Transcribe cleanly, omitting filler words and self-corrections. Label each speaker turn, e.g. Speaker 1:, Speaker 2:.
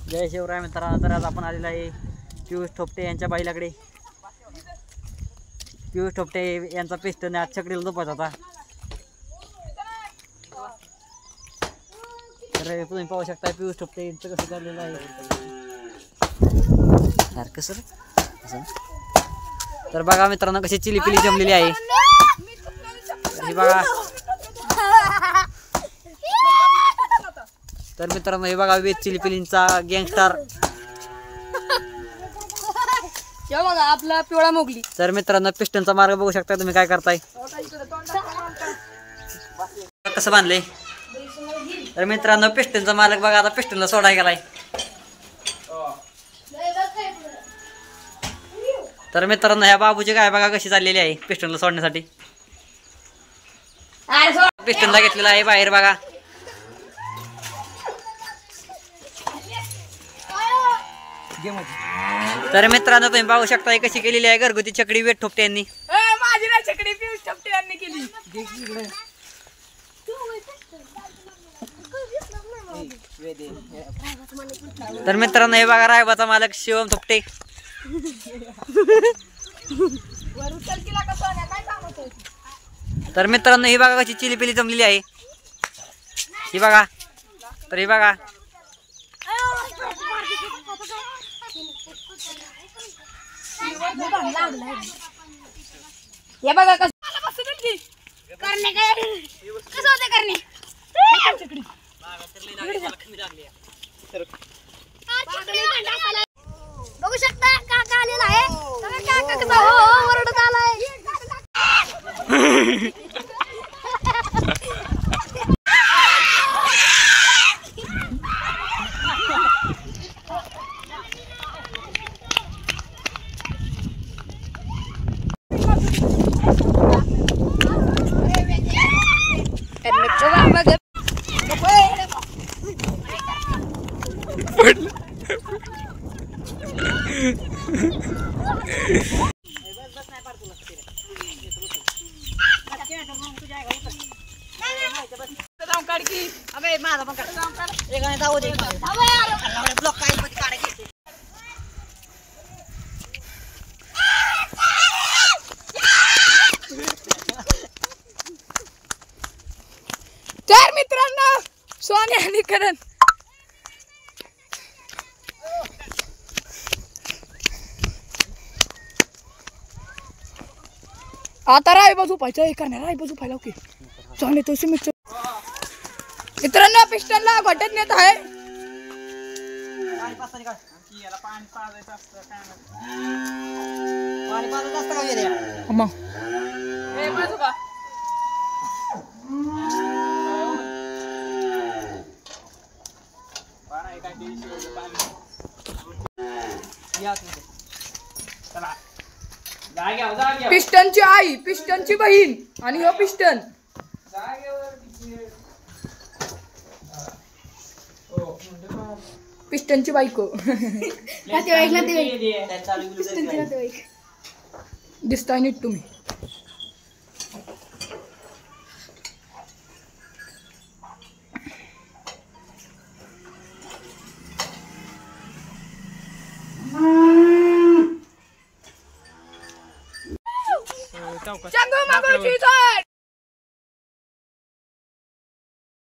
Speaker 1: जय शिवराय मित्रांनो, तर आज आपण आलेलो आहे पियुष थोपटे यांच्या बैलाकडे। पियुष थोपटे यांचा पिस्टन आज छकडीला झोपत होता। तर तुम्ही पाहू शकता पियुष थोपटे यांचं कसं चाललेलं आहे। सारखं सर तर बघा मित्रांनो कशी चिलीपिली जमलेली आहे। हे बघा तर मित्रांनो हे बघा वेज चिलीपिलींचा गँगस्टर
Speaker 2: या बघा आपला पिवळा मोगली। तर
Speaker 1: मित्रांनो पिस्टनचा मार्ग बघू शकता तुम्ही काय करताय कसं बांधले। तर मित्रांनो पिस्टनचा मालक बघा आता पिस्टनला सोडाय गेलाय। तर मित्रांनो ह्या बाबूची काय बघा कशी चाललेली आहे पिस्टनला सोडण्यासाठी। पिस्टनला घेतलेला आहे बाहेर बघा। तर मित्रांनो तुम्ही पाहू शकता कशी केलेली आहे घरगुती छकडी वेट थोपटे यांनी।
Speaker 2: माझी ना छकडी पियुष थोपटे यांनी केली।
Speaker 1: तर मित्रांनो हे बघा रायबाचा मालक शिवम थोपटे। तर मित्रांनो ही बघा कशी चिलीपिली जमलेली आहे ही बघा। तर ही बघा
Speaker 2: ये बघा कसं करणे काय कसं होते करणे बघू शकता काका आलेला आहे। काका कसा ओरडत आलाय। तर मित्रांनो सोनी आणि करण आता राय बाजू पाहिजे एकाने राय बाजू पाहिला ओके चालेल तो सिमेंट। मित्रांनो पिस्टनला घटत नेत आहे। पिस्टनची आई पिस्टनची बहीण आणि हो पिस्टन पिस्टनची बायको दिसताय नीट तुम्ही।